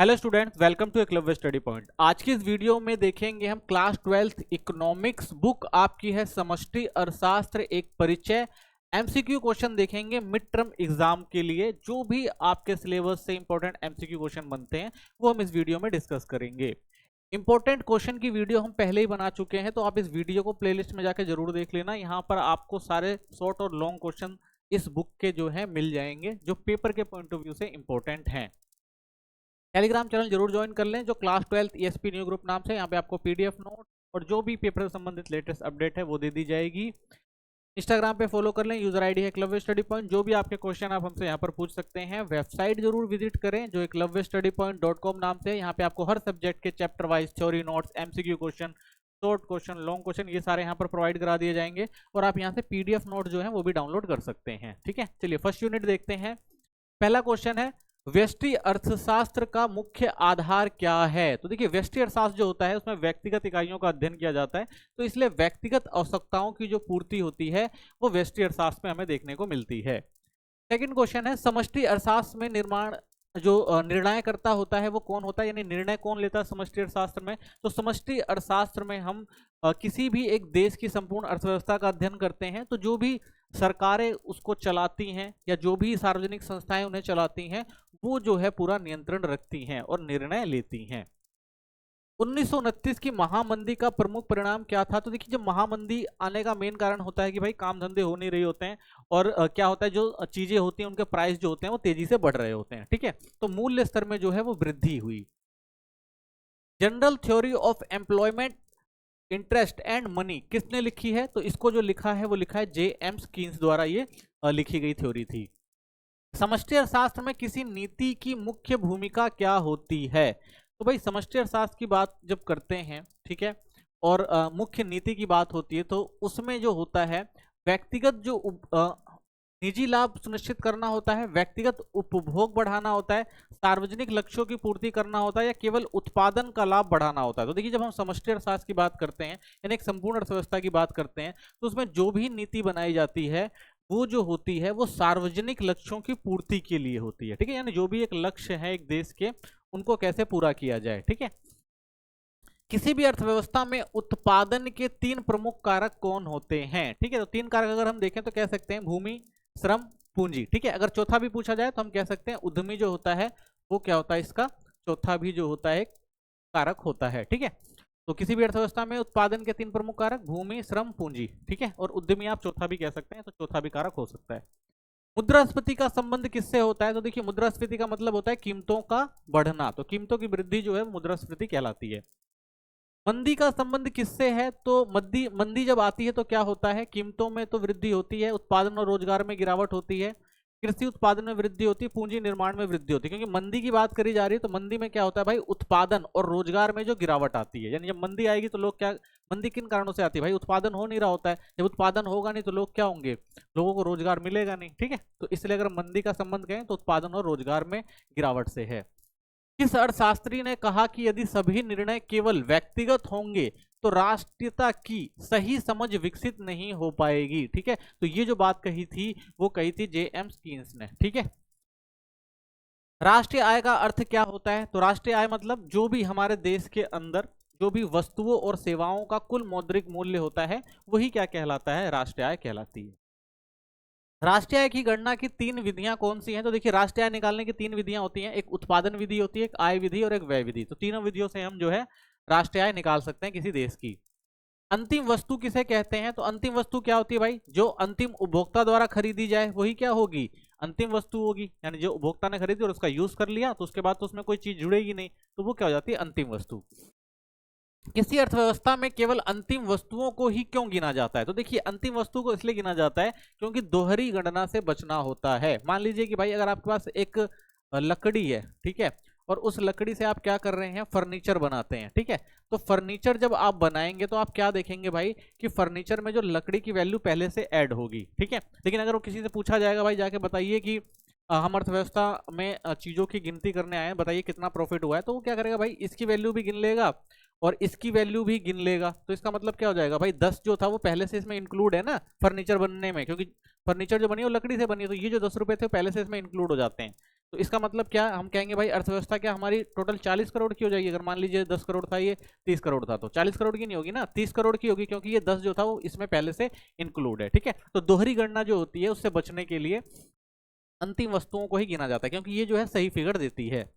Hello students, welcome to Eklavya study point. आज की इस वीडियो में देखेंगे हम क्लास 12th इकोनॉमिक्स बुक आपकी है समष्टि अर्थशास्त्र एक परिचय। एमसीक्यू क्वेश्चन देखेंगे मिड टर्म एग्जाम के लिए। जो भी आपके सिलेबस से इंपॉर्टेंट एमसीक्यू क्वेश्चन बनते हैं वो हम इस वीडियो में डिस्कस करेंगे। इंपॉर्टेंट क्वेश्चन की वीडियो हम पहले ही बना चुके हैं, तो आप इस वीडियो को प्लेलिस्ट में जाकर जरूर देख लेना। यहाँ पर आपको सारे शॉर्ट और लॉन्ग क्वेश्चन इस बुक के जो है मिल जाएंगे, जो पेपर के पॉइंट ऑफ व्यू से इंपॉर्टेंट हैं। टेलीग्राम चैनल जरूर ज्वाइन कर लें, जो class 12th ESP new group नाम से। यहाँ पे आपको पीडीएफ नोट और जो भी पेपर से संबंधित लेटेस्ट अपडेट है वो दे दी जाएगी। इंस्टाग्राम पे फॉलो कर लें, यूजर आईडी है एकलव्य स्टडी पॉइंट। जो भी आपके क्वेश्चन आप हमसे यहाँ पर पूछ सकते हैं। वेबसाइट जरूर विजिट करें जो eklavyastudypoint.com नाम से। यहाँ पे आपको हर सब्जेक्ट के chapter wise theory notes, MCQ question, short question, long question, ये सारे यहाँ पर प्रोवाइड करा दिए जाएंगे। और आप यहाँ से पीडीएफ नोट जो है वो भी डाउनलोड कर सकते हैं। ठीक है, चलिए फर्स्ट यूनिट देखते हैं। पहला क्वेश्चन है, व्यष्टि अर्थशास्त्र का मुख्य आधार क्या है। तो देखिए, व्यष्टि अर्थशास्त्र जो होता है उसमें व्यक्तिगत इकाइयों का अध्ययन किया जाता है, तो इसलिए व्यक्तिगत आवश्यकताओं की जो पूर्ति होती है वो व्यष्टि अर्थशास्त्र में हमें देखने को मिलती है। सेकंड क्वेश्चन है, समष्टि अर्थशास्त्र में निर्माण जो निर्णय करता होता है वो कौन होता है, यानी निर्णय कौन लेता है समष्टि अर्थशास्त्र में। तो समष्टि अर्थशास्त्र में हम किसी भी एक देश की संपूर्ण अर्थव्यवस्था का अध्ययन करते हैं, तो जो भी सरकारें उसको चलाती हैं या जो भी सार्वजनिक संस्थाएं उन्हें चलाती हैं वो जो है पूरा नियंत्रण रखती हैं और निर्णय लेती हैं। 1929 की महामंदी का प्रमुख परिणाम क्या था। तो देखिए, जब महामंदी आने का मेन कारण होता है कि भाई काम धंधे हो नहीं रहे होते हैं और क्या होता है, जो चीजें होती हैं उनके प्राइस जो होते हैं वो तेजी से बढ़ रहे होते हैं। ठीक है, तो मूल्य स्तर में जो है वो वृद्धि हुई। General theory of employment, interest and money किसने लिखी है। तो इसको जो लिखा है वो लिखा है जेम्स कीन्स द्वारा, ये लिखी गई थ्योरी थी। समष्टि अर्थशास्त्र में किसी नीति की मुख्य भूमिका क्या होती है। तो भाई, समष्टि अर्थशास्त्र की बात जब करते हैं, ठीक है, और मुख्य नीति की बात होती है, तो उसमें जो होता है व्यक्तिगत जो निजी लाभ सुनिश्चित करना होता है, व्यक्तिगत उपभोग बढ़ाना होता है, सार्वजनिक लक्ष्यों की पूर्ति करना होता है, या केवल उत्पादन का लाभ बढ़ाना होता है। तो देखिए, जब हम समष्टि अर्थशास्त्र की बात करते हैं यानी एक संपूर्ण अर्थव्यवस्था की बात करते हैं, तो उसमें जो भी नीति बनाई जाती है वो जो होती है वो सार्वजनिक लक्ष्यों की पूर्ति के लिए होती है। ठीक है, यानी जो भी एक लक्ष्य है एक देश के, उनको कैसे पूरा किया जाए। ठीक है, किसी भी अर्थव्यवस्था में उत्पादन के 3 प्रमुख कारक कौन होते हैं। ठीक है, तो 3 कारक अगर हम देखें तो कह सकते हैं भूमि, श्रम, पूंजी। ठीक है, अगर चौथा भी पूछा जाए तो हम कह सकते हैं उद्यमी जो होता है वो क्या होता है, इसका चौथा भी जो होता है कारक होता है। ठीक है, तो किसी भी अर्थव्यवस्था में उत्पादन के 3 प्रमुख कारक भूमि, श्रम, पूंजी। ठीक है, और उद्यमी आप चौथा भी कह सकते हैं, तो चौथा भी कारक हो सकता है। मुद्रास्फीति का संबंध किससे होता है। तो देखिए, मुद्रास्फीति का मतलब होता है कीमतों का बढ़ना, तो कीमतों की वृद्धि जो है मुद्रास्फीति कहलाती है। मंदी का संबंध किससे है। तो मंदी जब आती है तो क्या होता है, कीमतों में तो वृद्धि होती है, उत्पादन और रोजगार में गिरावट होती है, कृषि उत्पादन में वृद्धि होती है, पूंजी निर्माण में वृद्धि होती है। क्योंकि मंदी की बात करी जा रही है तो मंदी में क्या होता है भाई, उत्पादन और रोजगार में जो गिरावट आती है। यानी जब मंदी आएगी तो लोग क्या, मंदी किन कारणों से आती है भाई, उत्पादन हो नहीं रहा होता है। जब उत्पादन होगा नहीं तो लोग क्या होंगे, लोगों को रोजगार मिलेगा नहीं। ठीक है, तो इसलिए अगर मंदी का संबंध कहें तो उत्पादन और रोजगार में गिरावट से है। किस अर्थशास्त्री ने कहा कि यदि सभी निर्णय केवल व्यक्तिगत होंगे तो राष्ट्रीयता की सही समझ विकसित नहीं हो पाएगी। ठीक है, तो ये जो बात कही थी वो कही थी जेम्स कीन्स ने। ठीक है, राष्ट्रीय आय का अर्थ क्या होता है। तो राष्ट्रीय आय मतलब जो भी हमारे देश के अंदर जो भी वस्तुओं और सेवाओं का कुल मौद्रिक मूल्य होता है वही क्या कहलाता है, राष्ट्रीय आय कहलाती है। राष्ट्रीय आय की गणना की 3 विधियां कौन सी हैं। तो देखिए, राष्ट्रीय आय निकालने की 3 विधियां होती हैं, एक उत्पादन विधि होती है, एक आय विधि और एक व्यय विधि। तो तीनों विधियों से हम जो है राष्ट्रीय आय निकाल सकते हैं किसी देश की। अंतिम वस्तु किसे कहते हैं। तो अंतिम वस्तु क्या होती है भाई, जो अंतिम उपभोक्ता द्वारा खरीदी जाए वही क्या होगी, अंतिम वस्तु होगी। यानी जो उपभोक्ता ने खरीदी और उसका यूज कर लिया तो उसके बाद तो उसमें कोई चीज जुड़ेगी नहीं, तो वो क्या हो जाती है, अंतिम वस्तु। किसी अर्थव्यवस्था में केवल अंतिम वस्तुओं को ही क्यों गिना जाता है। तो देखिए, अंतिम वस्तु को इसलिए गिना जाता है क्योंकि दोहरी गणना से बचना होता है। मान लीजिए कि भाई अगर आपके पास एक लकड़ी है, ठीक है, और उस लकड़ी से आप क्या कर रहे हैं, फर्नीचर बनाते हैं। ठीक है, तो फर्नीचर जब आप बनाएंगे तो आप क्या देखेंगे भाई कि फर्नीचर में जो लकड़ी की वैल्यू पहले से ऐड होगी। ठीक है, लेकिन अगर वो किसी से पूछा जाएगा भाई जाके बताइए कि हम अर्थव्यवस्था में चीजों की गिनती करने आए हैं, बताइए कितना प्रॉफिट हुआ है, तो वो क्या करेगा भाई, इसकी वैल्यू भी गिन लेगा और इसकी वैल्यू भी गिन लेगा। तो इसका मतलब क्या हो जाएगा भाई, 10 जो था वो पहले से इसमें इंक्लूड है ना फर्नीचर बनने में, क्योंकि फर्नीचर जो बनी है वो लकड़ी से बनी है, तो ये जो 10 रुपए थे पहले से इसमें इंक्लूड हो जाते हैं। तो इसका मतलब क्या, हम कहेंगे भाई अर्थव्यवस्था क्या हमारी टोटल 40 करोड़ की हो जाएगी। अगर मान लीजिए 10 करोड़ था, ये 30 करोड़ था, तो 40 करोड़ की नहीं होगी ना, 30 करोड़ की होगी, क्योंकि ये 10 जो था वो इसमें पहले से इंक्लूड है। ठीक है, तो दोहरी गणना जो होती है उससे बचने के लिए अंतिम वस्तुओं को ही गिना जाता है, क्योंकि ये जो है सही फिगर देती है।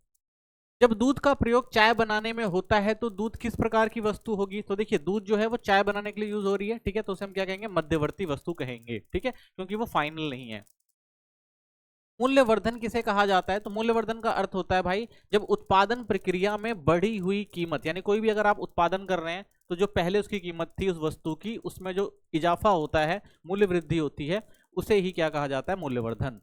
जब दूध का प्रयोग चाय बनाने में होता है तो दूध किस प्रकार की वस्तु होगी? तो देखिए दूध जो है वो चाय बनाने के लिए यूज हो रही है, ठीक है, तो उसे हम क्या कहेंगे, मध्यवर्ती वस्तु कहेंगे। ठीक है, क्योंकि वो फाइनल नहीं है। मूल्यवर्धन किसे कहा जाता है? तो मूल्यवर्धन का अर्थ होता है भाई, जब उत्पादन प्रक्रिया में बढ़ी हुई कीमत, यानी कोई भी अगर आप उत्पादन कर रहे हैं तो जो पहले उसकी कीमत थी उस वस्तु की, उसमें जो इजाफा होता है, मूल्य वृद्धि होती है, उसे ही क्या कहा जाता है, मूल्यवर्धन।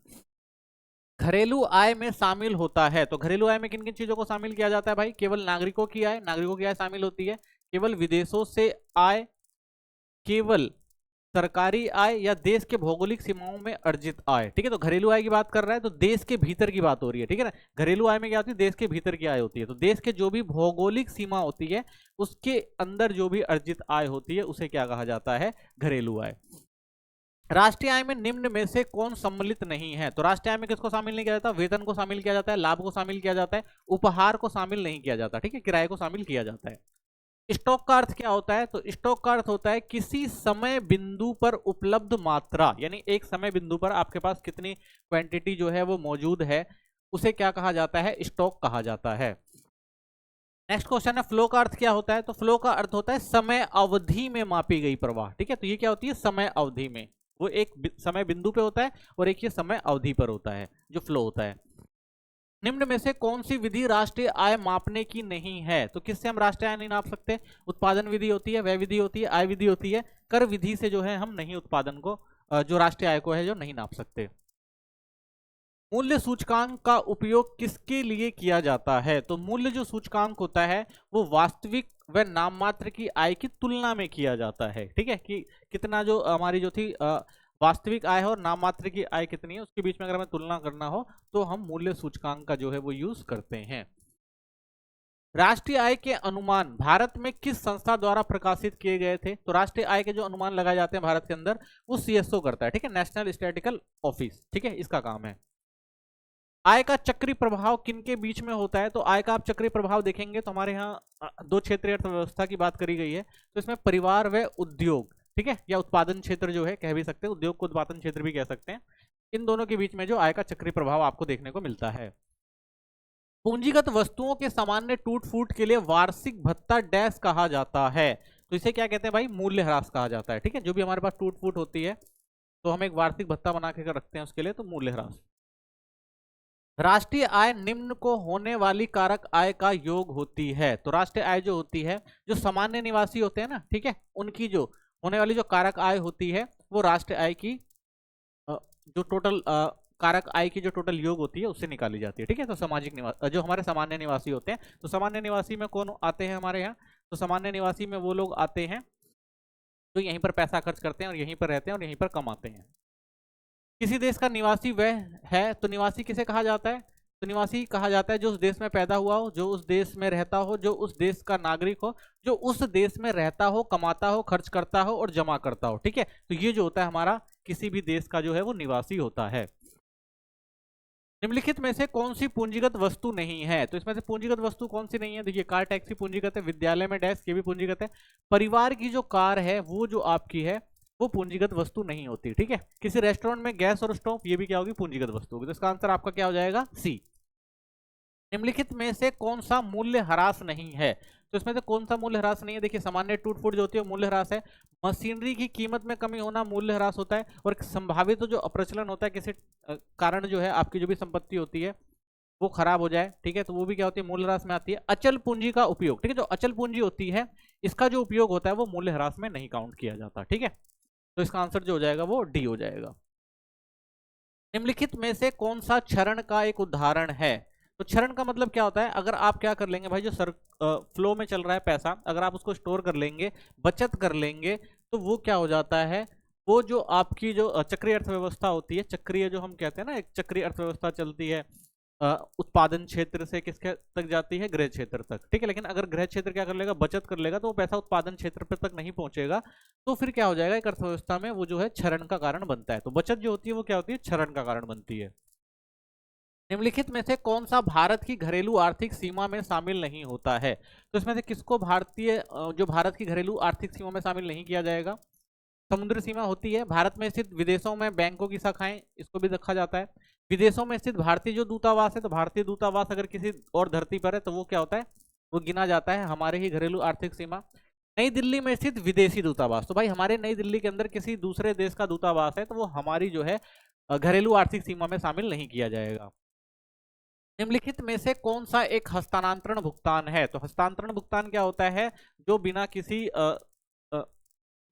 घरेलू आय में शामिल होता है, तो घरेलू आय में किन किन चीजों को शामिल किया जाता है भाई? केवल नागरिकों की आय, नागरिकों की आय शामिल होती है, केवल विदेशों से आय, केवल सरकारी आय, या देश के भौगोलिक सीमाओं में अर्जित आय। ठीक है, तो घरेलू आय की बात कर रहा है तो देश के भीतर की बात हो रही है। ठीक है ना, घरेलू आय में क्या होती है, देश के भीतर की आय होती है, तो देश के जो भी भौगोलिक सीमा होती है उसके अंदर जो भी अर्जित आय होती है उसे क्या कहा जाता है, घरेलू आय। राष्ट्रीय आय में निम्न में से कौन सम्मिलित नहीं है? तो राष्ट्रीय आय में किसको शामिल नहीं किया जाता? वेतन को शामिल किया जाता है, लाभ को शामिल किया जाता है, उपहार को शामिल नहीं किया जाता। ठीक है, किराए को शामिल किया जाता है। स्टॉक का अर्थ क्या होता है? तो स्टॉक का अर्थ होता है किसी समय बिंदु पर उपलब्ध मात्रा, यानी एक समय बिंदु पर आपके पास कितनी क्वांटिटी जो है वो मौजूद है, उसे क्या कहा जाता है, स्टॉक कहा जाता है। नेक्स्ट क्वेश्चन है, फ्लो का अर्थ क्या होता है? तो फ्लो का अर्थ होता है समय अवधि में मापी गई प्रवाह। ठीक है, तो ये क्या होती है, समय अवधि में, वो एक समय बिंदु पे होता है और एक ये समय अवधि पर होता है जो फ्लो होता है। निम्न में से कौन सी विधि राष्ट्रीय आय मापने की नहीं है? तो किससे हम राष्ट्रीय आय नहीं नाप सकते? उत्पादन विधि होती है, व्यय विधि होती है, आय विधि होती है, कर विधि से जो है हम नहीं उत्पादन को, जो राष्ट्रीय आय को है जो नहीं नाप सकते। मूल्य सूचकांक का उपयोग किसके लिए किया जाता है? तो मूल्य जो सूचकांक होता है वो वास्तविक व नाममात्र की आय की तुलना में किया जाता है। ठीक है, कि कितना जो हमारी जो थी वास्तविक आय है और नाममात्र की आय कितनी है, उसके बीच में अगर हमें तुलना करना हो तो हम मूल्य सूचकांक का जो है वो यूज करते हैं। राष्ट्रीय आय के अनुमान भारत में किस संस्था द्वारा प्रकाशित किए गए थे? तो राष्ट्रीय आय के जो अनुमान लगाए जाते हैं भारत के अंदर वो सीएसओ करता है। ठीक है, नेशनल स्टैटिस्टिकल ऑफिस। ठीक है, इसका काम है। आय का चक्रीय प्रभाव किनके बीच में होता है? तो आय का आप चक्रीय प्रभाव देखेंगे तो हमारे यहाँ दो क्षेत्रीय अर्थव्यवस्था की बात करी गई है, तो इसमें परिवार व उद्योग, ठीक है, या उत्पादन क्षेत्र जो है कह भी सकते हैं, उद्योग को उत्पादन क्षेत्र भी कह सकते हैं, इन दोनों के बीच में जो आय का चक्रीय प्रभाव आपको देखने को मिलता है। पूंजीगत वस्तुओं के सामान्य टूट फूट के लिए वार्षिक भत्ता डैश कहा जाता है? तो इसे क्या कहते हैं भाई, मूल्य ह्रास कहा जाता है। ठीक है, जो भी हमारे पास टूट फूट होती है तो हम एक वार्षिक भत्ता बना के रखते हैं उसके लिए, तो मूल्य ह्रास। राष्ट्रीय आय निम्न को होने वाली कारक आय का योग होती है। तो राष्ट्रीय आय जो होती है, जो सामान्य निवासी होते हैं ना, ठीक है, उनकी जो होने वाली जो कारक आय होती है वो राष्ट्रीय आय की जो टोटल कारक आय की जो टोटल योग होती है उससे निकाली जाती है। ठीक है, तो सामाजिक निवासी जो हमारे सामान्य निवासी होते हैं, तो सामान्य निवासी में कौन आते हैं हमारे यहाँ? तो सामान्य निवासी में वो लोग आते हैं जो यहीं पर पैसा खर्च करते हैं और यहीं पर रहते हैं और यहीं पर कमाते हैं। किसी देश का निवासी वह है, तो निवासी किसे कहा जाता है? तो निवासी कहा जाता है जो उस देश में पैदा हुआ हो, जो उस देश में रहता हो, जो उस देश का नागरिक हो, जो उस देश में रहता हो, कमाता हो, खर्च करता हो और जमा करता हो। ठीक है, तो ये जो होता है हमारा किसी भी देश का जो है वो निवासी होता है। निम्नलिखित में से कौन सी पूंजीगत वस्तु नहीं है? तो इसमें से पूंजीगत वस्तु कौन सी नहीं है? देखिए, कार टैक्सी पूंजीगत है, विद्यालय में डैश ये भी पूंजीगत है, परिवार की जो कार है वो जो आपकी है वो पूंजीगत वस्तु नहीं होती। ठीक है, किसी रेस्टोरेंट में गैस और स्टोव ये भी क्या होगी, पूंजीगत वस्तु होगी। तो इसका आंसर आपका क्या हो जाएगा, सी। निम्नलिखित में से कौन सा मूल्य ह्रास नहीं है? तो इसमें से कौन सा मूल्य ह्रास नहीं है? देखिए, सामान्य टूट फूट जो होती है मूल्य ह्रास है, मशीनरी की कीमत में कमी होना मूल्य ह्रास होता है, और संभावित जो अप्रचलन होता है किसी कारण जो है आपकी जो भी संपत्ति होती है वो खराब हो जाए, ठीक है, तो वो भी क्या होती है, मूल्य ह्रास में आती है। अचल पूंजी का उपयोग, ठीक है, जो अचल पूंजी होती है इसका जो उपयोग होता है वो मूल्य ह्रास में नहीं काउंट किया जाता। ठीक है, तो इसका आंसर जो हो जाएगा वो डी हो जाएगा। निम्नलिखित में से कौन सा क्षरण का एक उदाहरण है? तो क्षरण का मतलब क्या होता है, अगर आप क्या कर लेंगे भाई, जो फ्लो में चल रहा है पैसा, अगर आप उसको स्टोर कर लेंगे, बचत कर लेंगे, तो वो क्या हो जाता है, वो जो आपकी जो चक्रीय अर्थव्यवस्था होती है, चक्रीय जो हम कहते हैं ना, एक चक्रीय अर्थव्यवस्था चलती है, उत्पादन क्षेत्र से किसके तक जाती है, गृह क्षेत्र तक। ठीक है, लेकिन अगर गृह क्षेत्र क्या कर लेगा, बचत कर लेगा, तो वो पैसा उत्पादन क्षेत्र पर तक नहीं पहुंचेगा, तो फिर क्या हो जाएगा, एक अर्थव्यवस्था में वो जो है क्षरण का कारण बनता है। तो बचत जो होती है वो क्या होती है, क्षरण का कारण बनती है। निम्नलिखित में से कौन सा भारत की घरेलू आर्थिक सीमा में शामिल नहीं होता है? तो इसमें से किसको जो भारत की घरेलू आर्थिक सीमा में शामिल नहीं किया जाएगा? समुद्र सीमा होती है, भारत में स्थित विदेशों में बैंकों की शाखाएं, इसको भी रखा जाता है। विदेशों में स्थित भारतीय जो दूतावास है, तो भारतीय दूतावास अगर किसी और धरती पर है तो वो क्या होता है, वो गिना जाता है हमारे ही घरेलू आर्थिक सीमा। नई दिल्ली में स्थित विदेशी दूतावास, तो भाई हमारे नई दिल्ली के अंदर किसी दूसरे देश का दूतावास है तो वो हमारी जो है घरेलू आर्थिक सीमा में शामिल नहीं किया जाएगा। निम्नलिखित में से कौन सा एक हस्तांतरण भुगतान है? तो हस्तांतरण भुगतान क्या होता है, जो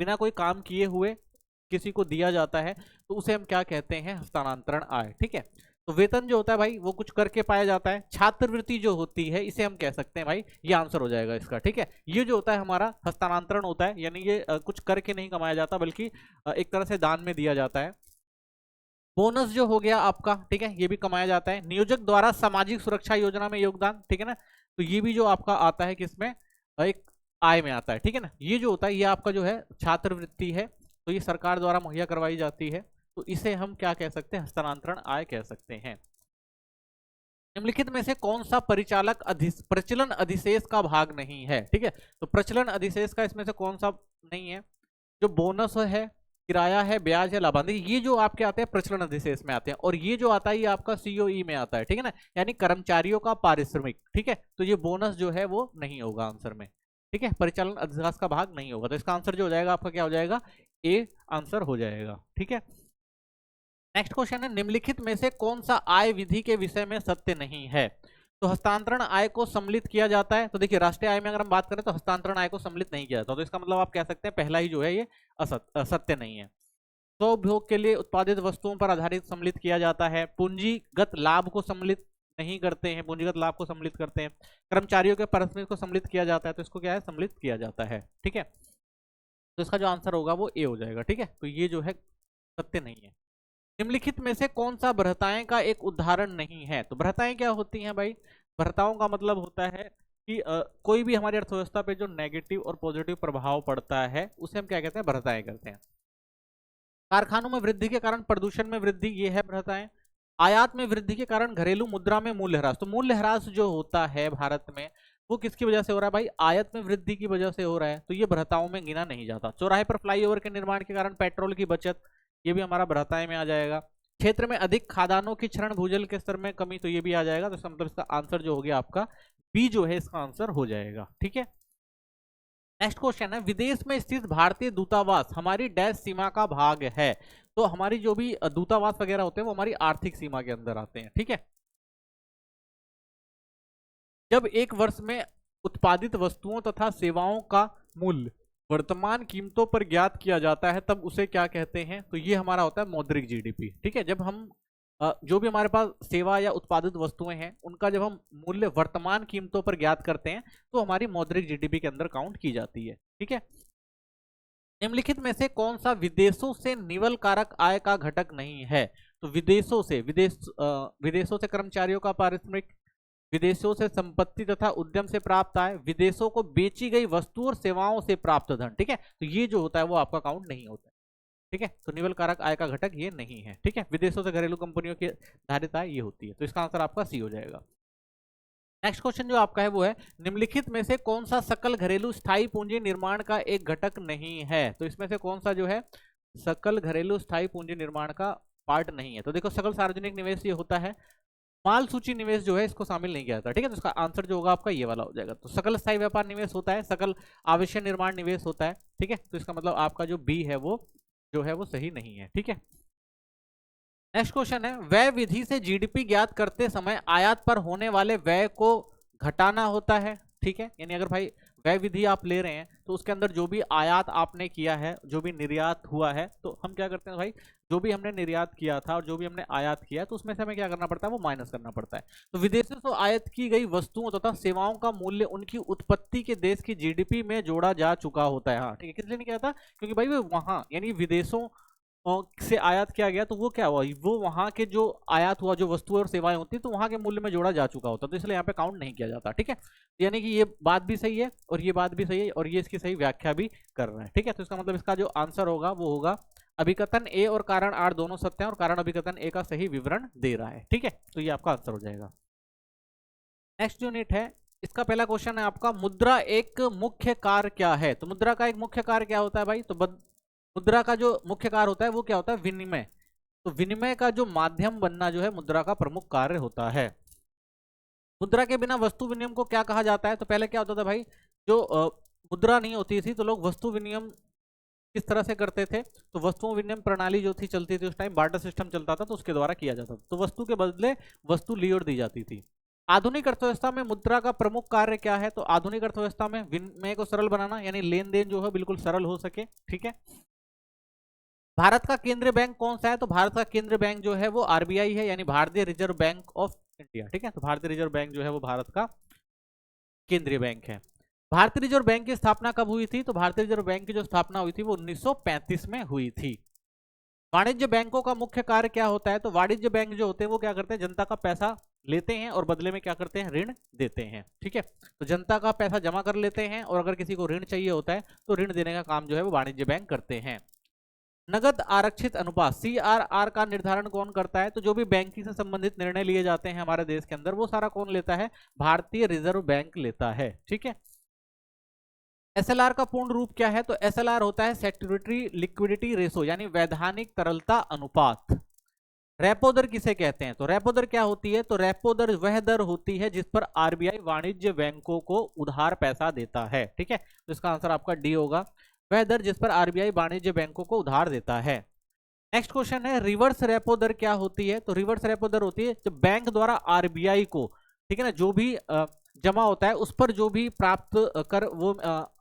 बिना कोई काम किए हुए किसी को दिया जाता है तो उसे हम क्या कहते हैं, हस्तांतरण आय। ठीक है, तो वेतन जो होता है भाई वो कुछ करके पाया जाता है। छात्रवृत्ति जो होती है इसे हम कह सकते हैं भाई, ये आंसर हो जाएगा इसका। ठीक है, ये जो होता है हमारा हस्तांतरण होता है, यानी ये कुछ करके नहीं कमाया जाता बल्कि एक तरह से दान में दिया जाता है। बोनस जो हो गया आपका, ठीक है, ये भी कमाया जाता है। नियोजक द्वारा सामाजिक सुरक्षा योजना में योगदान, ठीक है ना, तो ये भी जो आपका आता है किसमें, एक आय में आता है। ठीक है ना, ये जो होता है ये आपका जो है छात्रवृत्ति है, तो ये सरकार द्वारा मुहैया करवाई जाती है, तो इसे हम क्या कह सकते हैं, हस्तांतरण आय कह सकते हैं। निम्नलिखित में से कौन सा प्रचलन अधिशेष का भाग नहीं है? ठीक है, तो प्रचलन अधिशेष का इसमें से कौन सा नहीं है? जो बोनस है, किराया है, ब्याज है, लाभांश, ये जो आपके आते हैं प्रचलन अधिशेष में आते हैं। और ये जो आता है ये आपका सीओई में आता है। ठीक है ना, यानी कर्मचारियों का पारिश्रमिक। ठीक है, तो ये बोनस जो है वो नहीं होगा आंसर में। ठीक है, परिचालन अधिशेष का भाग नहीं होगा, तो इसका आंसर जो हो जाएगा आपका क्या हो जाएगा, ए आंसर हो जाएगा। ठीक है, नेक्स्ट क्वेश्चन है, निम्नलिखित में से कौन सा आय विधि के विषय में सत्य नहीं है? तो हस्तांतरण आय को सम्मिलित किया जाता है, तो देखिए राष्ट्रीय आय में अगर हम बात करें तो हस्तांतरण आय को सम्मिलित नहीं किया जाता, तो इसका मतलब आप कह सकते हैं पहला ही जो है ये असत्य नहीं है। स्वभोग के लिए उत्पादित वस्तुओं पर आधारित सम्मिलित किया जाता है। पूंजीगत लाभ को सम्मिलित नहीं करते हैं, पूंजीगत लाभ को सम्मिलित करते हैं। कर्मचारियों के पारिश्रमिक को सम्मिलित किया जाता है, तो इसको क्या है, सम्मिलित किया जाता है। ठीक है, तो इसका जो आंसर होगा वो ए हो जाएगा। ठीक है, तो ये जो है सत्य नहीं है। निम्नलिखित में से कौन सा बृहताएं का एक उदाहरण नहीं है? तो बृहताएं क्या होती हैं भाई? बृहताओं का मतलब होता है कि कोई भी हमारी अर्थव्यवस्था पे जो नेगेटिव और पॉजिटिव प्रभाव पड़ता है उसे हम क्या कहते हैं, बृहताएं करते हैं। कारखानों में वृद्धि के कारण प्रदूषण में वृद्धि, ये है बृहताएं। आयात में वृद्धि के कारण घरेलू मुद्रा में मूल्यह्रास, तो मूल्यह्रास जो होता है भारत में वो किसकी वजह से हो रहा है भाई, आयात में वृद्धि की वजह से हो रहा है, तो ये बृहताओं में गिना नहीं जाता। चौराहे पर फ्लाईओवर के निर्माण के कारण पेट्रोल की बचत, ये भी हमारा बृहताएं में आ जाएगा। क्षेत्र में अधिक खादानों की क्षरण भूजल के स्तर में कमी, तो ये भी आ जाएगा। तो इसका मतलब इसका आंसर जो हो गया आपका बी जो है इसका आंसर हो जाएगा। ठीक है, नेक्स्ट क्वेश्चन है, विदेश में स्थित भारतीय दूतावास हमारी डैश सीमा का भाग है? तो हमारी जो भी दूतावास वगैरह होते हैं वो हमारी आर्थिक सीमा के अंदर आते हैं। ठीक है, जब एक वर्ष में उत्पादित वस्तुओं तथा सेवाओं का मूल्य वर्तमान कीमतों पर ज्ञात किया जाता है तब उसे क्या कहते हैं? तो ये हमारा होता है मौद्रिक जीडीपी। ठीक है, जब हम जो भी हमारे पास सेवा या उत्पादित वस्तुएं हैं उनका जब हम मूल्य वर्तमान कीमतों पर ज्ञात करते हैं तो हमारी मौद्रिक जीडीपी के अंदर काउंट की जाती है। ठीक है, निम्नलिखित में से कौन सा विदेशों से निवल कारक आय का घटक नहीं है? तो विदेशों से कर्मचारियों का पारिश्रमिक, विदेशों से संपत्ति तथा उद्यम से प्राप्त आय, विदेशों को बेची गई वस्तु और सेवाओं से प्राप्त धन। ठीक है, तो ये जो होता है वो आपका काउंट नहीं होता है। ठीक है, तो निवल कारक आय का घटक ये नहीं है। ठीक है, विदेशों से घरेलू कंपनियों की धारित आय ये होती है, तो इसका आंसर आपका सी हो जाएगा। नेक्स्ट क्वेश्चन जो आपका है वो है, निम्नलिखित में से कौन सा सकल घरेलू स्थायी पूंजी निर्माण का एक घटक नहीं है? तो इसमें से कौन सा जो है सकल घरेलू स्थायी पूंजी निर्माण का पार्ट नहीं है? तो देखो सकल सार्वजनिक निवेश ये होता है, माल सूची निवेश जो है इसको शामिल नहीं किया जाता। ठीक है, तो इसका आंसर जो होगा आपका ये वाला हो जाएगा। तो सकल स्थायी व्यापार निवेश होता है, सकल आवश्यक निर्माण निवेश होता है। ठीक है, तो इसका मतलब आपका जो बी है वो जो है वो सही नहीं है। ठीक है, नेक्स्ट क्वेश्चन है, व्यय विधि से जीडीपी ज्ञात करते समय आयात पर होने वाले व्यय को घटाना होता है। ठीक है, यानी अगर भाई व्यय विधि आप ले रहे हैं तो उसके अंदर जो भी आयात आपने किया है, जो भी निर्यात हुआ है, तो हम क्या करते हैं भाई, जो भी हमने निर्यात किया था और जो भी हमने आयात किया तो उसमें से हमें क्या करना पड़ता है, वो माइनस करना पड़ता है। तो विदेशों से आयात की गई वस्तुओं तथा सेवाओं का मूल्य उनकी उत्पत्ति के देश की जीडीपी में जोड़ा जा चुका होता है। हाँ ठीक है, किस लिए नहीं किया था, क्योंकि भाई वो वहां यानी विदेशों से आयात किया गया तो वो क्या हुआ, वो वहां के जो आयात हुआ जो वस्तुएं और सेवाएं होती है तो वहां के मूल्य में जोड़ा जा चुका होता, तो इसलिए यहाँ पे काउंट नहीं किया जाता। ठीक है, यानी कि ये बात भी सही है और ये बात भी सही है और ये इसकी सही व्याख्या भी कर रहा है। ठीक है, तो इसका मतलब इसका जो आंसर होगा वो होगा अभिकथन ए और कारण आर दोनों सत्य हैं और कारण अभिकथन ए का सही विवरण दे रहा है। ठीक है, तो ये आपका आंसर हो जाएगा। नेक्स्ट यूनिट है, इसका पहला क्वेश्चन है आपका, मुद्रा एक मुख्य कार्य क्या है? तो मुद्रा का एक मुख्य कार्य क्या होता है भाई? तो मुद्रा का जो मुख्य कार्य होता है वो क्या होता है? विनिमय। तो विनिमय का जो माध्यम बनना जो है मुद्रा का प्रमुख कार्य होता है। मुद्रा के बिना वस्तु विनिमय को क्या कहा जाता है? तो पहले क्या होता था भाई, जो मुद्रा नहीं होती थी तो लोग वस्तु विनिमय किस तरह से करते थे? तो वस्तुओं विनिमय प्रणाली जो थी चलती थी उस टाइम, बार्टर सिस्टम चलता था, तो उसके द्वारा किया जाता था। तो वस्तु के बदले वस्तु ली और दी जाती थी। आधुनिक अर्थव्यवस्था में मुद्रा का प्रमुख कार्य क्या है? तो आधुनिक अर्थव्यवस्था में विनिमय को सरल बनाना, यानी लेन देन जो है बिल्कुल सरल हो सके। ठीक है, भारत का केंद्रीय बैंक कौन सा है? तो भारत का केंद्रीय बैंक जो है वो आरबीआई है, यानी भारतीय रिजर्व बैंक ऑफ इंडिया। ठीक है, तो भारतीय रिजर्व बैंक जो है वो भारत का केंद्रीय बैंक है। भारतीय रिजर्व बैंक की स्थापना कब हुई थी? तो भारतीय रिजर्व बैंक की जो स्थापना हुई थी वो 1935 में हुई थी। वाणिज्य बैंकों का मुख्य कार्य क्या होता है? तो वाणिज्य बैंक जो होते हैं वो क्या करते हैं? जनता का पैसा लेते हैं और बदले में क्या करते हैं? ऋण देते हैं। ठीक है, तो जनता का पैसा जमा कर लेते हैं और अगर किसी को ऋण चाहिए होता है तो ऋण देने का काम जो है वो वाणिज्य बैंक करते हैं। नगद आरक्षित अनुपात CRR का निर्धारण कौन करता है? तो जो भी बैंकिंग से संबंधित निर्णय लिए जाते हैं हमारे देश के अंदर वो सारा कौन लेता है? भारतीय रिजर्व बैंक लेता है। ठीक है, SLR का पूर्ण रूप क्या है? तो SLR होता है स्टैट्यूटरी लिक्विडिटी रेशो, यानी वैधानिक तरलता अनुपात। रेपो दर किसे कहते हैं? तो रेपो दर क्या होती है? तो रेपो दर वह दर होती है जिस पर आरबीआई वाणिज्य बैंकों को उधार पैसा देता है। ठीक है, तो इसका आंसर आपका डी होगा, वह दर जिस पर आरबीआई वाणिज्य बैंकों को उधार देता है। नेक्स्ट क्वेश्चन है, रिवर्स रेपो दर क्या होती है? तो रिवर्स रेपो दर होती है जब बैंक द्वारा आरबीआई को, ठीक है ना, जो भी जमा होता है उस पर जो भी प्राप्त कर वो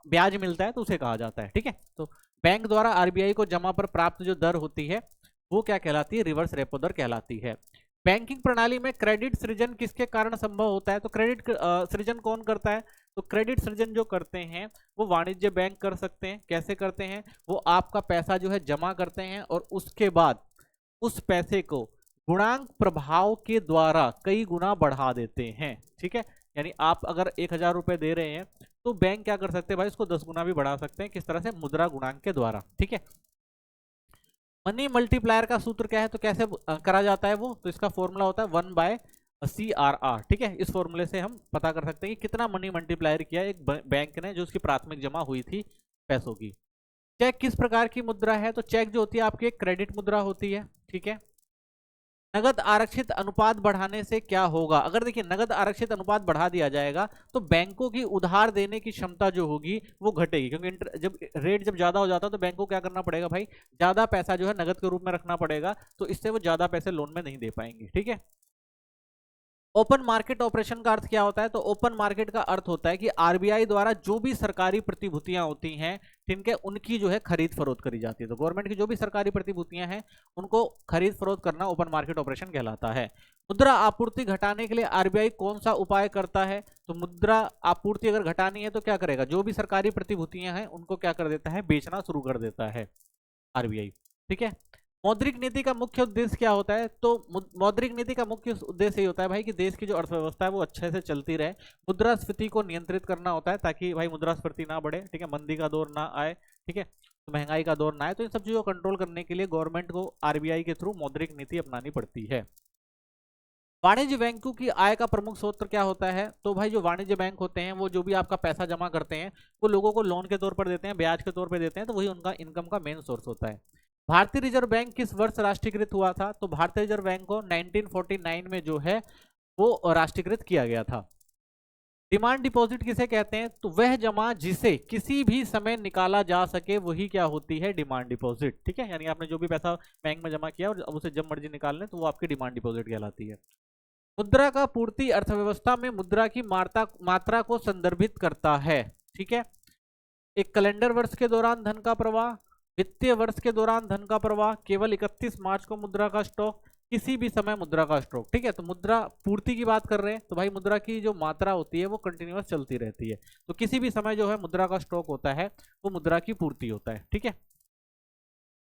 ब्याज मिलता है तो उसे कहा जाता है। ठीक है, तो बैंक द्वारा आरबीआई को जमा पर प्राप्त जो दर होती है वो क्या कहलाती है? रिवर्स रेपो दर कहलाती है। बैंकिंग प्रणाली में क्रेडिट सृजन किसके कारण संभव होता है? तो क्रेडिट सृजन कौन करता है? तो क्रेडिट सृजन जो करते हैं वो वाणिज्य बैंक कर सकते हैं। कैसे करते हैं? वो आपका पैसा जो है जमा करते हैं और उसके बाद उस पैसे को गुणांक प्रभाव के द्वारा कई गुना बढ़ा देते हैं। ठीक है, यानी आप अगर 1000 रुपए दे रहे हैं तो बैंक क्या कर सकते हैं भाई, इसको 10 गुना भी बढ़ा सकते हैं। किस तरह से? मुद्रा गुणांक के द्वारा। ठीक है, मनी मल्टीप्लायर का सूत्र क्या है? तो कैसे करा जाता है वो? तो इसका फॉर्मूला होता है 1/CRR। ठीक है, इस फॉर्मूले से हम पता कर सकते हैं कि कितना मनी मल्टीप्लायर किया एक बैंक ने जो उसकी प्राथमिक जमा हुई थी पैसों की। चेक किस प्रकार की मुद्रा है? तो चेक जो होती है आपकी एक क्रेडिट मुद्रा होती है। ठीक है, नगद आरक्षित अनुपात बढ़ाने से क्या होगा? अगर देखिए नगद आरक्षित अनुपात बढ़ा दिया जाएगा तो बैंकों की उधार देने की क्षमता जो होगी वो घटेगी, क्योंकि जब रेट जब ज्यादा हो जाता है तो बैंकों को क्या करना पड़ेगा भाई? ज्यादा पैसा जो है नगद के रूप में रखना पड़ेगा, तो इससे वो ज्यादा पैसे लोन में नहीं दे पाएंगे। ठीक है, ओपन मार्केट ऑपरेशन का अर्थ क्या होता है? तो ओपन मार्केट का अर्थ होता है कि आरबीआई द्वारा जो भी सरकारी प्रतिभूतियां होती हैं ठीक है उनकी जो है खरीद फरोख्त करी जाती है। तो गवर्नमेंट की जो भी सरकारी प्रतिभूतियां हैं उनको खरीद फरोख्त करना ओपन मार्केट ऑपरेशन कहलाता है। मुद्रा आपूर्ति घटाने के लिए आरबीआई कौन सा उपाय करता है? तो मुद्रा आपूर्ति अगर घटानी है तो क्या करेगा? जो भी सरकारी प्रतिभूतियां हैं उनको क्या कर देता है? बेचना शुरू कर देता है आरबीआई। ठीक है, मौद्रिक नीति का मुख्य उद्देश्य क्या होता है? तो मौद्रिक नीति का मुख्य उद्देश्य ये होता है भाई कि देश की जो अर्थव्यवस्था है वो अच्छे से चलती रहे, मुद्रास्फीति को नियंत्रित करना होता है ताकि भाई मुद्रास्फीति ना बढ़े। ठीक है, मंदी का दौर ना आए। ठीक है, तो महंगाई का दौर ना आए, तो इन सब चीजों को कंट्रोल करने के लिए गवर्नमेंट को आरबीआई के थ्रू मौद्रिक नीति अपनानी पड़ती है। वाणिज्य बैंकों की आय का प्रमुख स्रोत क्या होता है? तो भाई जो वाणिज्य बैंक होते हैं वो जो भी आपका पैसा जमा करते हैं वो लोगों को लोन के तौर पर देते हैं, ब्याज के तौर पर देते हैं, तो वही उनका इनकम का मेन सोर्स होता है। भारतीय रिजर्व बैंक किस वर्ष राष्ट्रीयकृत हुआ था? तो भारतीय रिजर्व बैंक को 1949 में जो है वो राष्ट्रीयकृत किया गया था। डिमांड डिपॉजिट किसे कहते हैं? तो वह जमा जिसे किसी भी समय निकाला जा सके वही क्या होती है? Demand deposit. ठीक है, यानी आपने जो भी पैसा बैंक में जमा किया और अब उसे जब मर्जी निकाल लें तो वो आपकी डिमांड डिपॉजिट कहलाती है। मुद्रा का पूर्ति अर्थव्यवस्था में मुद्रा की मात्रा को संदर्भित करता है। ठीक है, एक कैलेंडर वर्ष के दौरान धन का प्रवाह, वित्तीय वर्ष के दौरान धन का प्रवाह, केवल 31 मार्च को मुद्रा का स्टॉक, किसी भी समय मुद्रा का स्टॉक। ठीक है, तो मुद्रा पूर्ति की बात कर रहे हैं तो भाई मुद्रा की जो मात्रा होती है वो कंटिन्यूअस चलती रहती है, तो किसी भी समय जो है मुद्रा का स्टॉक होता है वो मुद्रा की पूर्ति होता है। ठीक है,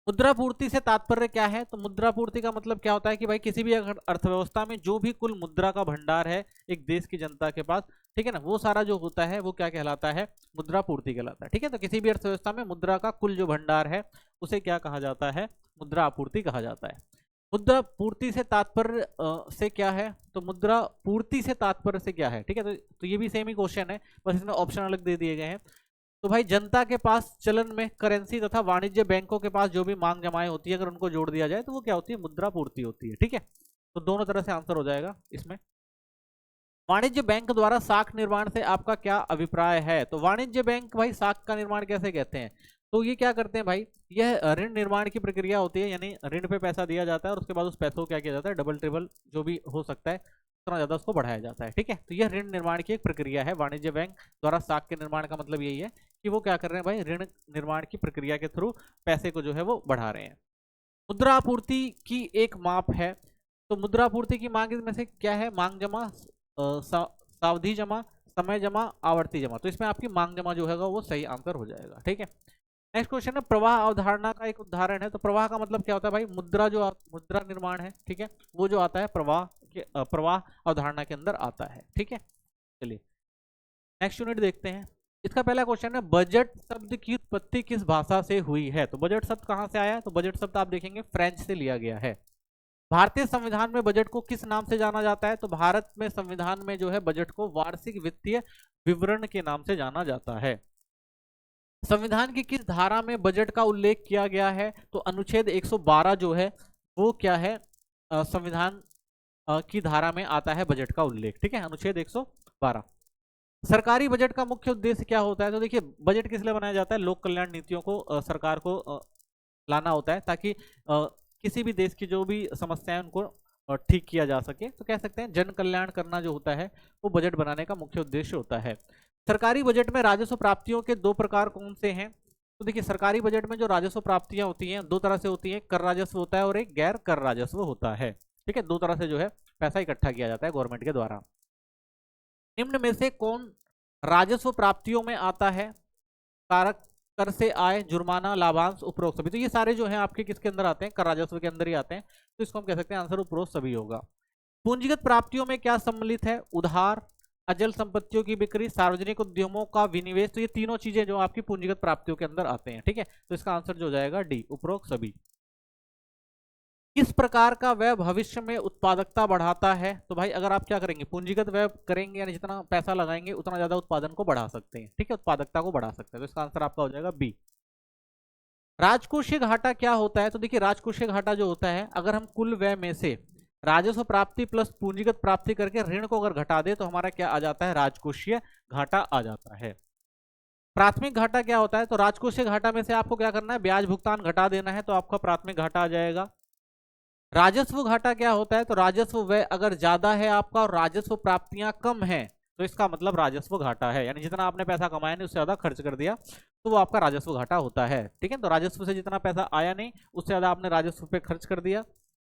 मुद्रापूर्ति से तात्पर्य क्या है? तो मुद्रापूर्ति का मतलब क्या होता है कि भाई किसी भी अर्थव्यवस्था में जो भी कुल मुद्रा का भंडार है एक देश की जनता के पास, ठीक है ना, वो सारा जो होता है वो क्या कहलाता है? मुद्रापूर्ति कहलाता है। ठीक है, तो किसी भी अर्थव्यवस्था में मुद्रा का कुल जो भंडार है उसे क्या कहा जाता है? मुद्रा आपूर्ति कहा जाता है। मुद्रा पूर्ति से तात्पर्य से क्या है? तो मुद्रा पूर्ति से तात्पर्य से क्या है? ठीक है, तो ये भी सेम ही क्वेश्चन है, बस इसमें ऑप्शन अलग दे दिए गए हैं। तो भाई जनता के पास चलन में करेंसी तथा वाणिज्य बैंकों के पास जो भी मांग जमाएं होती है, अगर उनको जोड़ दिया जाए तो वो क्या होती है? मुद्रा पूर्ति होती है। ठीक है, तो दोनों तरह से आंसर हो जाएगा इसमें। वाणिज्य बैंक द्वारा साख निर्माण से आपका क्या अभिप्राय है? तो वाणिज्य बैंक भाई साख का निर्माण कैसे कहते हैं? तो ये क्या करते हैं भाई, यह ऋण निर्माण की प्रक्रिया होती है, यानी ऋण पे पैसा दिया जाता है और उसके बाद उस पैसों को क्या किया जाता है? डबल ट्रिपल जो भी हो सकता है उतना ज्यादा उसको बढ़ाया जाता है। ठीक है, तो यह ऋण निर्माण की एक प्रक्रिया है। वाणिज्य बैंक द्वारा साख के निर्माण का मतलब यही है कि वो क्या कर रहे हैं भाई? ऋण निर्माण की प्रक्रिया के थ्रू पैसे को जो है वो बढ़ा रहे हैं। मुद्रा आपूर्ति की एक माप है। तो मुद्रा आपूर्ति की मांग में से क्या है? मांग जमा, सावधि जमा, समय जमा, आवर्ती जमा। तो इसमें आपकी मांग जमा जो है वो सही आंसर हो जाएगा। ठीक है, नेक्स्ट क्वेश्चन है प्रवाह अवधारणा का एक उदाहरण है। तो प्रवाह का मतलब क्या होता है भाई? मुद्रा जो मुद्रा निर्माण है, ठीक है, वो जो आता है प्रवाह के प्रवाह अवधारणा के अंदर आता है। ठीक है, चलिए नेक्स्ट यूनिट देखते हैं। इसका पहला क्वेश्चन है बजट शब्द की उत्पत्ति किस भाषा से हुई है? तो बजट शब्द कहां से आया है? तो बजट शब्द आप देखेंगे फ्रेंच से लिया गया है। भारतीय संविधान में बजट को किस नाम से जाना जाता है? तो भारत में संविधान में जो है बजट को वार्षिक वित्तीय विवरण के नाम से जाना जाता है। संविधान की किस धारा में बजट का उल्लेख किया गया है? तो अनुच्छेद 112 जो है वो क्या है? संविधान की धारा में आता है बजट का उल्लेख। ठीक है, अनुच्छेद 112। सरकारी बजट का मुख्य उद्देश्य क्या होता है? तो देखिए बजट किस लिए बनाया जाता है? लोक कल्याण नीतियों को सरकार को लाना होता है ताकि किसी भी देश की जो भी समस्याएं उनको ठीक किया जा सके। तो कह सकते हैं जन कल्याण करना जो होता है वो बजट बनाने का मुख्य उद्देश्य होता है। सरकारी बजट में राजस्व प्राप्तियों के दो प्रकार कौन से हैं? तो देखिए सरकारी बजट में जो राजस्व प्राप्तियां होती हैं दो तरह से होती हैं, कर राजस्व होता है और एक गैर कर राजस्व होता है। ठीक है, दो तरह से जो है पैसा इकट्ठा किया जाता है गवर्नमेंट के द्वारा। निम्न में से कौन राजस्व प्राप्तियों में आता है? कारक, कर से आय, जुर्माना, लाभांश, उपरोक्त सभी। तो ये सारे जो हैं आपके किसके अंदर आते हैं? कर राजस्व के अंदर ही आते हैं। तो इसको हम कह सकते हैं आंसर उपरोक्त सभी होगा। पूंजीगत प्राप्तियों में क्या सम्मिलित है? उधार, अचल संपत्तियों की बिक्री, सार्वजनिक उद्यमों का विनिवेश। तो ये तीनों चीजें जो आपकी पूंजीगत प्राप्तियों के अंदर आते हैं। ठीक है, तो इसका आंसर जो हो जाएगा डी, उपरोक्त सभी। किस प्रकार का व्यय भविष्य में उत्पादकता बढ़ाता है? तो भाई अगर आप क्या करेंगे? पूंजीगत व्यय करेंगे, यानी जितना पैसा लगाएंगे उतना ज्यादा उत्पादन को बढ़ा सकते हैं। ठीक है, उत्पादकता को बढ़ा सकते हैं। तो इसका आंसर आपका हो जाएगा बी। राजकोषीय घाटा क्या होता है? तो देखिए राजकोषीय घाटा जो होता है, अगर हम कुल व्यय में से राजस्व प्राप्ति प्लस पूंजीगत प्राप्ति करके ऋण को अगर घटा दे तो हमारा क्या आ जाता है? राजकोषीय घाटा आ जाता है। प्राथमिक घाटा क्या होता है? तो राजकोषीय घाटा में से आपको क्या करना है? ब्याज भुगतान घटा देना है, तो आपका प्राथमिक घाटा आ जाएगा। राजस्व घाटा क्या होता है? तो राजस्व व्यय अगर ज्यादा है आपका और राजस्व प्राप्तियां कम है तो इसका मतलब राजस्व घाटा है, यानी जितना आपने पैसा कमाया नहीं उससे ज्यादा खर्च कर दिया तो वो आपका राजस्व घाटा होता है। ठीक है, तो राजस्व से जितना पैसा आया नहीं उससे ज्यादा आपने राजस्व पे खर्च कर दिया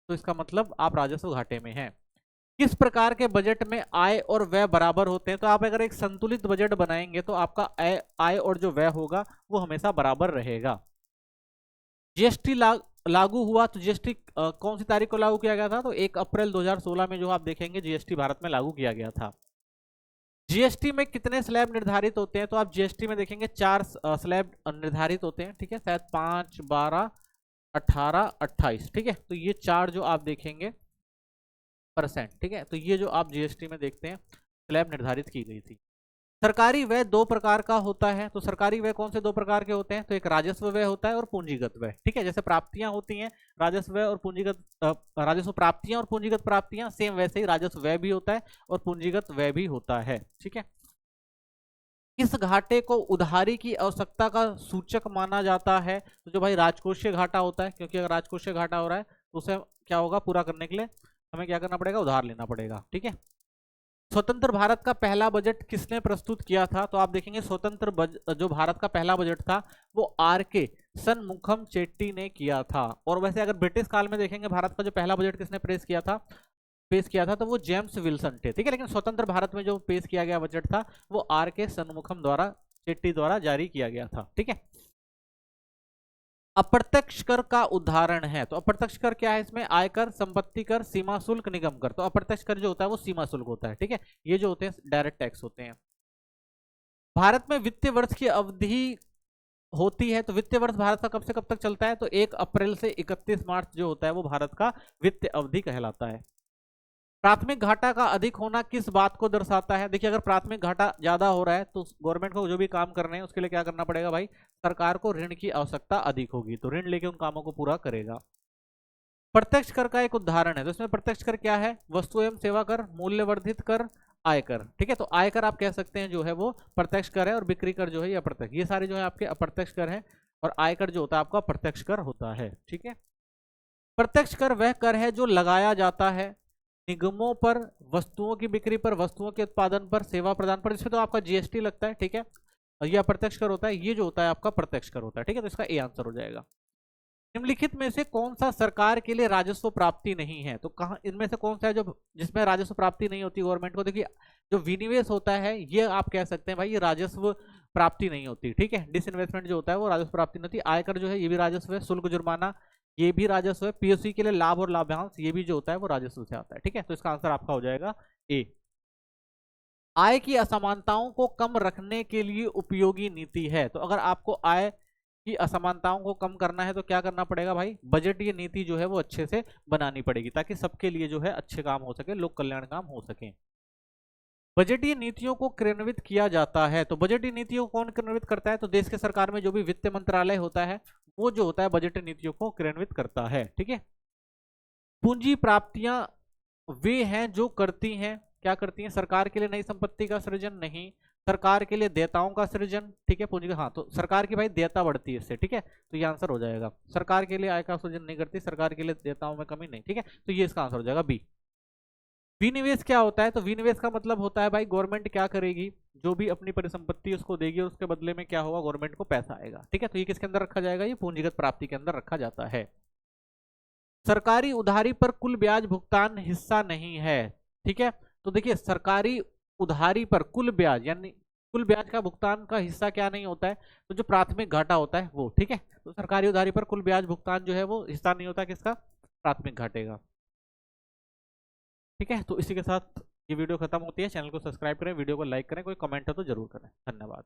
तो इसका मतलब आप राजस्व घाटे में हैं। किस प्रकार के बजट में आय और व्यय बराबर होते हैं? तो आप अगर एक संतुलित बजट बनाएंगे तो आपका आय और जो व्यय होगा वो हमेशा बराबर रहेगा। जीएसटी लागू हुआ तो जीएसटी कौन सी तारीख को लागू किया गया था? तो 1 अप्रैल 2016 में जो आप देखेंगे जीएसटी भारत में लागू किया गया था। जीएसटी में कितने स्लैब निर्धारित होते हैं? तो आप जीएसटी में देखेंगे 4 स्लैब निर्धारित होते हैं। ठीक है, शायद 5, 12, 18, 28। ठीक है, तो ये 4 जो आप देखेंगे परसेंट। ठीक है, तो ये जो आप जीएसटी में देखते हैं स्लैब निर्धारित की गई थी। सरकारी व्यय दो प्रकार का होता है। तो सरकारी व्यय कौन से दो प्रकार के होते हैं? तो एक राजस्व व्यय होता है और पूंजीगत व्यय। ठीक है, जैसे प्राप्तियां होती हैं राजस्व व्यय और पूंजीगत, राजस्व प्राप्तियां और पूंजीगत प्राप्तियां सेम, वैसे ही राजस्व व्यय भी होता है और पूंजीगत व्यय भी होता है। ठीक है, इस घाटे को उधारी की आवश्यकता का सूचक माना जाता है। तो जो भाई राजकोषीय घाटा होता है, क्योंकि अगर राजकोषीय घाटा हो रहा है तो उसे क्या होगा? पूरा करने के लिए हमें क्या करना पड़ेगा? उधार लेना पड़ेगा। ठीक है, स्वतंत्र भारत का पहला बजट किसने प्रस्तुत किया था? तो आप देखेंगे स्वतंत्र जो भारत का पहला बजट था वो आर.के. शनमुखम चेट्टी ने किया था। और वैसे अगर ब्रिटिश काल में देखेंगे भारत का जो पहला बजट किसने पेश किया था तो वो जेम्स विल्सन थे। ठीक है, लेकिन स्वतंत्र भारत में जो पेश किया गया बजट था वो आर.के. शनमुखम द्वारा चेट्टी द्वारा जारी किया गया था। ठीक है, अप्रत्यक्ष कर का उदाहरण है। तो अप्रत्यक्ष कर क्या है, इसमें आयकर, संपत्ति कर, सीमा शुल्क, निगम कर। तो अप्रत्यक्ष कर जो होता है वो सीमा शुल्क होता है, ठीक है। ये जो होते हैं डायरेक्ट टैक्स होते हैं। भारत में वित्तीय वर्ष की अवधि होती है, तो वित्तीय वर्ष भारत का कब से कब तक चलता है, तो 1 अप्रैल से 31 मार्च जो होता है वो भारत का वित्तीय अवधि कहलाता है। प्राथमिक घाटा का अधिक होना किस बात को दर्शाता है, देखिए अगर प्राथमिक घाटा ज्यादा हो रहा है तो गवर्नमेंट को जो भी काम करने हैं उसके लिए क्या करना पड़ेगा भाई, सरकार को ऋण की आवश्यकता अधिक होगी, तो ऋण लेके उन कामों को पूरा करेगा। प्रत्यक्ष कर का एक उदाहरण है, तो इसमें प्रत्यक्ष कर क्या है, वस्तु एवं सेवा कर, मूल्य वर्धित कर, आयकर, ठीक है। तो आयकर आप कह सकते हैं जो है वो प्रत्यक्ष कर है, और बिक्री कर जो है ये अप्रत्यक्ष, ये सारे जो है आपके अप्रत्यक्ष कर है, और आयकर जो होता है आपका प्रत्यक्ष कर होता है, ठीक है। प्रत्यक्ष कर वह कर है जो लगाया जाता है निगमों पर, वस्तुओं की बिक्री पर, वस्तुओं के उत्पादन पर, सेवा प्रदान पर, इसमें तो आपका जीएसटी लगता है, ठीक है। और ये अप्रत्यक्ष कर होता है, ये जो होता है आपका प्रत्यक्ष कर होता है, ठीक है। तो इसका ए आंसर हो जाएगा। निम्नलिखित में से कौन सा सरकार के लिए राजस्व प्राप्ति नहीं है, तो कहां इनमें से कौन सा है जो जिसमें राजस्व प्राप्ति नहीं होती गवर्नमेंट को, देखिए जो विनिवेश होता है ये आप कह सकते हैं भाई ये राजस्व प्राप्ति नहीं होती, ठीक है। डिसइन्वेस्टमेंट जो होता है वो राजस्व प्राप्ति नहीं होती। आयकर जो है ये भी राजस्व है, शुल्क जुर्माना ये भी राजस्व है, पीओसी के लिए लाभ और लाभांश ये भी जो होता है वो राजस्व से आता है, ठीक है। तो इसका आंसर आपका हो जाएगा ए। आय की असमानताओं को कम रखने के लिए उपयोगी नीति है, तो अगर आपको आय की असमानताओं को कम करना है तो क्या करना पड़ेगा भाई, बजटीय नीति जो है वो अच्छे से बनानी पड़ेगी, ताकि सबके लिए जो है अच्छे काम हो सके, लोक कल्याण काम हो सके। बजटीय नीतियों को क्रियान्वित किया जाता है, तो बजटीय नीतियों को कौन क्रियान्वित करता है, तो देश के सरकार में जो भी वित्त मंत्रालय होता है वो जो होता है बजटीय नीतियों को क्रियान्वित करता है, ठीक है। पूंजी प्राप्तियां वे हैं जो करती हैं, क्या करती हैं, सरकार के लिए नई संपत्ति का सृजन नहीं, सरकार के लिए देयताओं का सृजन, ठीक है। पूंजी का, हाँ तो सरकार की भाई देयता बढ़ती है इससे, ठीक है। तो ये आंसर हो जाएगा, सरकार के लिए आय का सृजन नहीं करती, सरकार के लिए देयताओं में कमी नहीं, ठीक है। तो ये इसका आंसर हो जाएगा बी। विनिवेश क्या होता है, तो विनिवेश का मतलब होता है भाई गवर्नमेंट क्या करेगी, जो भी अपनी परिसंपत्ति उसको देगी और उसके बदले में क्या होगा, गवर्नमेंट को पैसा आएगा, ठीक है। तो ये किसके अंदर रखा जाएगा, ये पूंजीगत प्राप्ति के अंदर रखा जाता है। सरकारी उधारी पर कुल ब्याज भुगतान हिस्सा नहीं है, ठीक है। तो देखिए सरकारी उधारी पर कुल ब्याज यानी कुल ब्याज का भुगतान का हिस्सा क्या नहीं होता है, तो जो प्राथमिक घाटा होता है वो, ठीक है। तो सरकारी उधारी पर कुल ब्याज भुगतान जो है वो हिस्सा नहीं होता किसका, प्राथमिक घाटे का, ठीक है। तो इसी के साथ ये वीडियो खत्म होती है। चैनल को सब्सक्राइब करें, वीडियो को लाइक करें, कोई कमेंट हो तो जरूर करें। धन्यवाद।